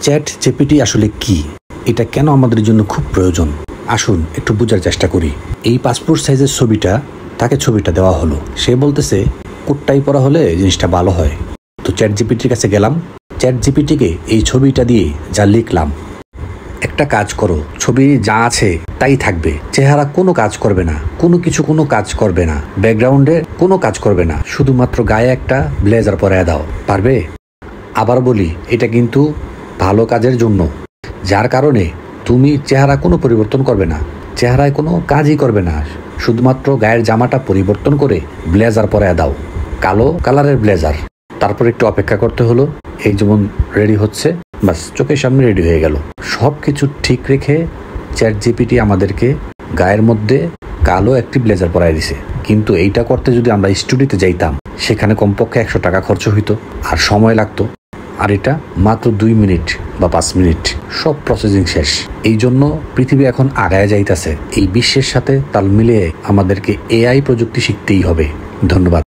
Chat GPT আসলে কি, এটা কেন আমাদের জন্য খুব প্রয়োজন, আসুন একটু বোঝার চেষ্টা করি। এই পাসপোর্ট সাইজের ছবিটা, তাকে ছবিটা দেওয়া হলো, সে বলতেছে কোটটাই পরা হলে জিনিসটা ভালো হয়। তো চ্যাট জিপিটির কাছে গেলাম, চ্যাট জিপিটিকে এই ছবিটা দিয়ে যা লিখলাম, একটা কাজ করো, ছবি যা আছে তাই থাকবে, চেহারা কোনো কাজ করবে না, কোনো কাজ করবে না, ব্যাকগ্রাউন্ডে কোনো কাজ করবে না, শুধুমাত্র গায়ে একটা ব্লেজার পরায় দাও। পারবে? আবার বলি, এটা কিন্তু ভালো কাজের জন্য, যার কারণে তুমি চেহারা কোনো পরিবর্তন করবে না, চেহারায় কোনো কাজই করবে না, শুধুমাত্র গায়ের জামাটা পরিবর্তন করে ব্লেজার পরায় দাও, কালো কালারের ব্লেজার। তারপর একটু অপেক্ষা করতে হলো, এই যেমন রেডি হচ্ছে, বাস চোখের সামনে রেডি হয়ে গেল। সব কিছু ঠিক রেখে চ্যাট জিপিটি আমাদেরকে গায়ের মধ্যে কালো একটি ব্লেজার পরায় দিছে। কিন্তু এইটা করতে যদি আমরা স্টুডিওতে যাইতাম, সেখানে কমপক্ষে 100 টাকা খরচ হইতো আর সময় লাগতো। আর এটা মাত্র 2 মিনিট বা 5 মিনিট, সব প্রসেসিং শেষ। এই জন্য পৃথিবী এখন আগায় যাইতেছে। এই বিশ্বের সাথে তাল মিলিয়ে আমাদেরকে এআই প্রযুক্তি শিখতেই হবে। ধন্যবাদ।